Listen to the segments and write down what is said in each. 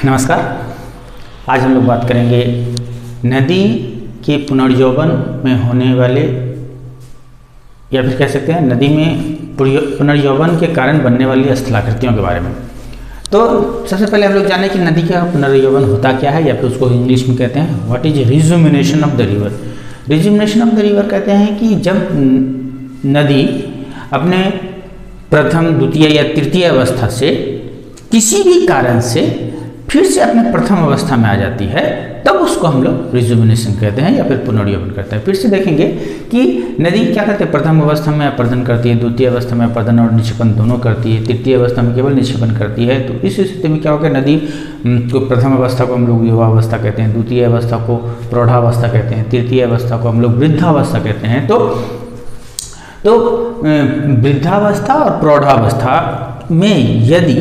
नमस्कार। आज हम लोग बात करेंगे नदी के पुनर्यौवन में होने वाले या फिर कह सकते हैं नदी में पुनर्यौवन के कारण बनने वाली स्थलाकृतियों के बारे में। तो सबसे पहले हम लोग जानें कि नदी का पुनर्यौवन होता क्या है, या फिर उसको इंग्लिश में कहते हैं what is rejuvenation of the river. Rejuvenation of the river कहते हैं कि जब नदी अपने प्रथम, द्वितीय या तृतीय अवस्था से किसी भी कारण से फिर से अपने प्रथम अवस्था में आ जाती है, तब उसको हम लोग रिजुमिनेशन कहते हैं या फिर पुनर्यौवन करते हैं। फिर से देखेंगे कि नदी क्या करते हैं, प्रथम अवस्था में अपर्दन करती है, द्वितीय अवस्था में अपर्दन और निक्षेपण दोनों करती है, तृतीय अवस्था में केवल निक्षेपण करती है। तो इस स्थिति में क्या होगा, नदी को प्रथम अवस्था को हम लोग युवावस्था कहते हैं, द्वितीय अवस्था को प्रौढ़ावस्था कहते हैं, तृतीय अवस्था को हम लोग वृद्धावस्था कहते हैं। तो वृद्धावस्था और प्रौढ़ावस्था में यदि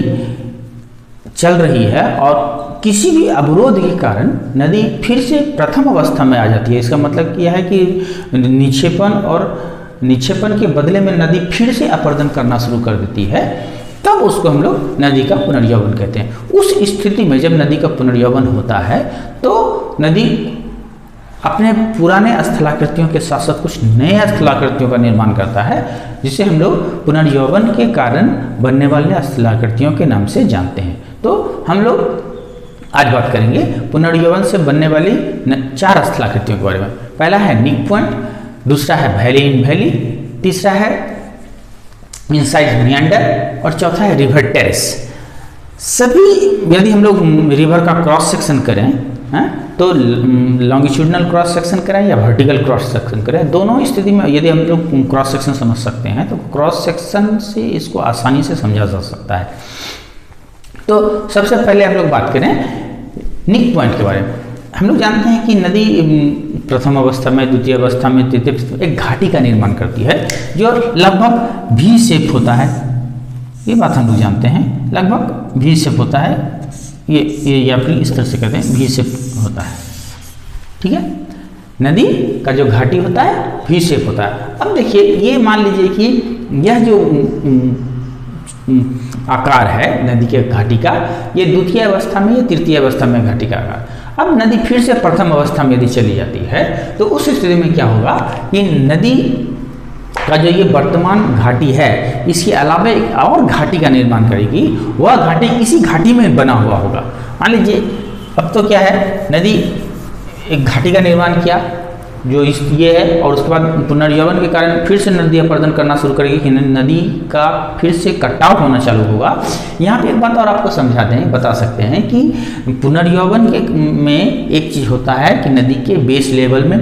चल रही है और किसी भी अवरोध के कारण नदी फिर से प्रथम अवस्था में आ जाती है, इसका मतलब क्या है कि निक्षेपण के बदले में नदी फिर से अपर्दन करना शुरू कर देती है, तब उसको हम लोग नदी का पुनर्यौवन कहते हैं। उस स्थिति में जब नदी का पुनर्यौवन होता है तो नदी अपने पुराने स्थलाकृतियों के साथ साथ कुछ नए स्थलाकृतियों का निर्माण करता है, जिसे हम लोग पुनर्यौवन के कारण बनने वाले स्थलाकृतियों के नाम से जानते हैं। तो हम लोग आज बात करेंगे पुनर्यौवन से बनने वाली 4 स्थलाकृतियों के बारे में। पहला है निक पॉइंट, दूसरा है वैली इन वैली, तीसरा है इनसाइड मियांडर और चौथा है रिवर टेरेस। सभी यदि हम लोग रिवर का क्रॉस सेक्शन करें तो लॉन्गिट्यूडनल क्रॉस सेक्शन करें या वर्टिकल क्रॉस सेक्शन करें, दोनों स्थिति में यदि हम लोग क्रॉस सेक्शन समझ सकते हैं तो क्रॉस सेक्शन से इसको आसानी से समझा जा सकता है। तो सबसे पहले हम लोग बात करें निक पॉइंट के बारे में। हम लोग जानते हैं कि नदी प्रथम अवस्था में, द्वितीय अवस्था में, तृतीय अवस्था में एक घाटी का निर्माण करती है जो लगभग वी शेप होता है। ये बात हम लोग जानते हैं, लगभग वी शेप होता है। ये या फिर इस तरह से कहते हैं वी शेप होता है, ठीक है। नदी का जो घाटी होता है वी शेप होता है। अब देखिए, ये मान लीजिए कि यह जो आकार है नदी के घाटी का, ये द्वितीय अवस्था में या तृतीय अवस्था में घाटी का आकार। अब नदी फिर से प्रथम अवस्था में यदि चली जाती है तो उस स्थिति में क्या होगा कि नदी का जो ये वर्तमान घाटी है, इसके अलावा एक और घाटी का निर्माण करेगी। वह घाटी इसी घाटी में बना हुआ होगा। मान लीजिए अब तो क्या है, नदी एक घाटी का निर्माण किया जो ये है, और उसके बाद पुनर्यौवन के कारण फिर से नदी अपर्दन करना शुरू करेगी कि नदी का फिर से कटाव होना चालू होगा। यहाँ पे एक बात और आपको समझा दें, बता सकते हैं कि पुनर्यौवन के में एक चीज़ होता है कि नदी के बेस लेवल में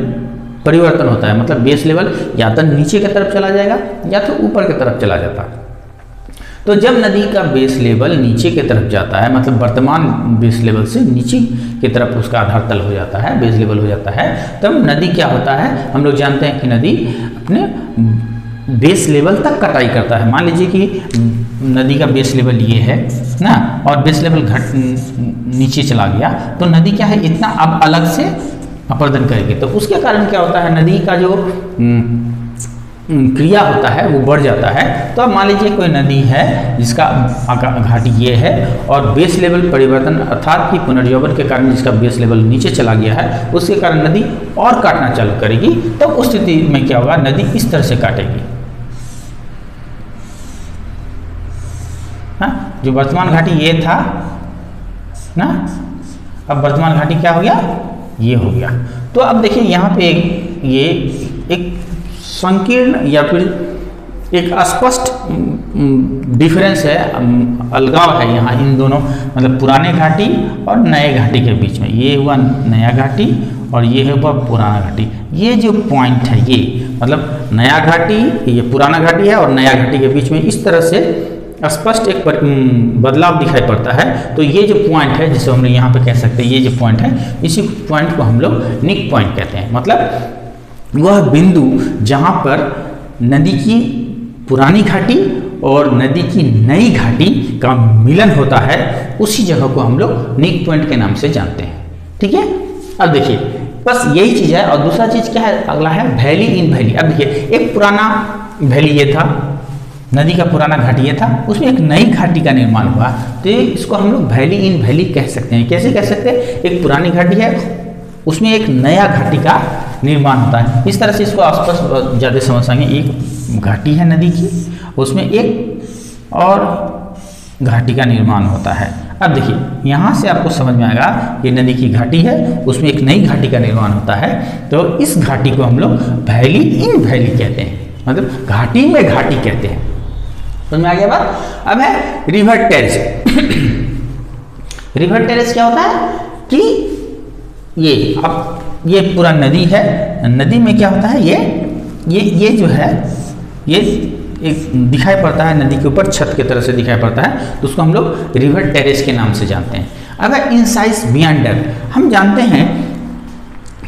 परिवर्तन होता है। मतलब बेस लेवल या तो नीचे की तरफ चला जाएगा या तो ऊपर की तरफ चला जाता है। तो जब नदी का बेस लेवल नीचे की तरफ जाता है, मतलब वर्तमान बेस लेवल से नीचे की तरफ उसका आधार तल हो जाता है, बेस लेवल हो जाता है, तब नदी क्या होता है, हम लोग जानते हैं कि नदी अपने बेस लेवल तक कटाई करता है। मान लीजिए कि नदी का बेस लेवल ये है ना, और बेस लेवल नीचे चला गया, तो नदी क्या है, इतना अब अलग से अपर्दन करेगी। तो उसके कारण क्या होता है, नदी का जो क्रिया होता है वो बढ़ जाता है। तो अब मान लीजिए कोई नदी है जिसका घाटी ये है और बेस लेवल परिवर्तन अर्थात कि पुनर्यौवन के कारण जिसका बेस लेवल नीचे चला गया है, उसके कारण नदी और काटना चालू करेगी। तो उस स्थिति में क्या होगा, नदी इस तरह से काटेगी। हाँ, जो वर्तमान घाटी ये था ना, अब वर्तमान घाटी क्या हो गया, ये हो गया। तो अब देखिए यहाँ पे ये एक संकीर्ण या फिर एक स्पष्ट डिफरेंस है, अलगाव है यहाँ इन दोनों, मतलब पुराने घाटी और नए घाटी के बीच में। ये हुआ नया घाटी और ये हुआ पुराना घाटी। ये जो पॉइंट है, ये मतलब नया घाटी, ये पुराना घाटी है और नया घाटी के बीच में इस तरह से स्पष्ट एक बदलाव दिखाई पड़ता है। तो ये जो पॉइंट है, जिसे हम यहाँ पे कह सकते हैं, ये जो पॉइंट है, इसी पॉइंट को हम लोग निक पॉइंट कहते हैं। मतलब वह बिंदु जहाँ पर नदी की पुरानी घाटी और नदी की नई घाटी का मिलन होता है, उसी जगह को हम लोग निक पॉइंट के नाम से जानते हैं, ठीक है। अब देखिए, बस यही चीज़ है। और दूसरा चीज़ क्या है, अगला है वैली इन वैली। अब देखिए, एक पुराना वैली ये था, नदी का पुराना घाटी ये था, उसमें एक नई घाटी का निर्माण हुआ, तो इसको हम लोग वैली इन वैली कह सकते हैं। कैसे कह सकते हैं? एक पुरानी घाटी है, उसमें एक नया घाटी का निर्माण होता है। इस तरह से इसको आसपास ज़्यादा समझ सकेंगे। एक घाटी है नदी की, उसमें एक और घाटी का निर्माण होता है। अब देखिए यहाँ से आपको समझ में आएगा ये नदी की घाटी है, उसमें एक नई घाटी का निर्माण होता है, तो इस घाटी को हम लोग वैली इन वैली कहते हैं, मतलब घाटी में घाटी कहते हैं। समझ में आ गया बात? अब है रिवर टेरेस। रिवर टेरेस क्या होता है कि ये पूरा नदी है, नदी में क्या होता है, ये जो है ये एक दिखाई पड़ता है नदी के ऊपर, छत की तरह से दिखाई पड़ता है, तो उसको हम लोग रिवर टेरेस के नाम से जानते हैं। अब इनसाइज मियांडर, हम जानते हैं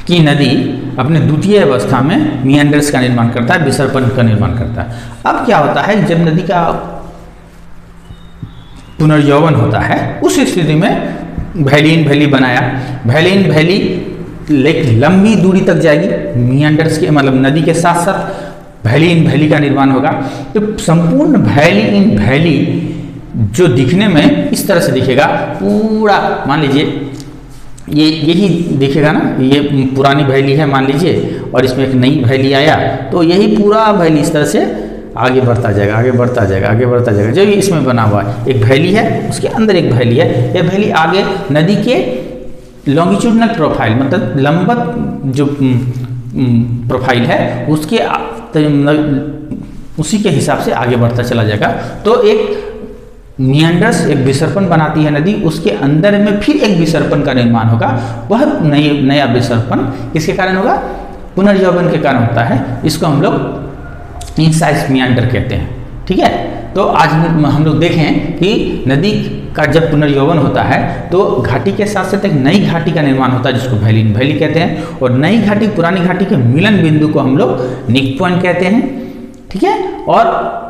कि नदी अपने द्वितीय अवस्था में मियांडर्स का निर्माण करता है, विसर्पण का निर्माण करता है। अब क्या होता है, जब नदी का पुनर्यौवन होता है उस स्थिति में वैली इन वैली बनाया, वैली इन वैली लंबी दूरी तक जाएगी, मियांडर्स के मतलब नदी के साथ साथ वैली इन वैली का निर्माण होगा। तो संपूर्ण वैली इन वैली जो दिखने में इस तरह से दिखेगा, पूरा मान लीजिए यही दिखेगा ना, ये पुरानी वैली है मान लीजिए, और इसमें एक नई वैली आया, तो यही पूरा वैली इस तरह से आगे बढ़ता जाएगा, आगे बढ़ता जाएगा, आगे बढ़ता जाएगा। जो इसमें बना हुआ है एक वैली है, उसके अंदर एक वैली है, यह वैली आगे नदी के लॉन्गिट्यूडनल प्रोफाइल मतलब लंबवत जो प्रोफाइल है उसके उसी के हिसाब से आगे बढ़ता चला जाएगा। तो एक मियांडर्स एक विसर्पण बनाती है नदी, उसके अंदर में फिर एक विसर्पण का निर्माण होगा। वह नया विसर्पण किसके कारण होगा? पुनर्यौवन के कारण होता है। इसको हम लोग इनसाइज मियांडर कहते हैं। ठीक है, तो आज हम लोग देखें कि नदी का जब पुनर्यौवन होता है तो घाटी के साथ साथ एक नई घाटी का निर्माण होता है जिसको वैली इन वैली कहते हैं, और नई घाटी पुरानी घाटी के मिलन बिंदु को हम लोग निक पॉइंट कहते हैं। ठीक है, और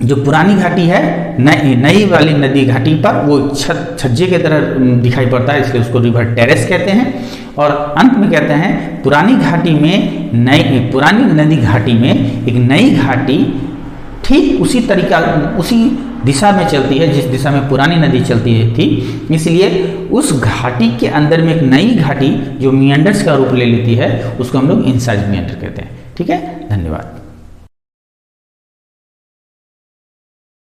जो पुरानी घाटी है नई वाली नदी घाटी पर वो छज्जे की तरह दिखाई पड़ता है, इसलिए उसको रिवर टेरेस कहते हैं। और अंत में कहते हैं पुरानी घाटी में पुरानी नदी घाटी में एक नई घाटी ठीक उसी तरीका उसी दिशा में चलती है जिस दिशा में पुरानी नदी चलती थी, इसलिए उस घाटी के अंदर में एक नई घाटी जो मियांडर्स का रूप ले लेती है उसको हम लोग इनसाइज मियांडर कहते हैं। ठीक है, धन्यवाद।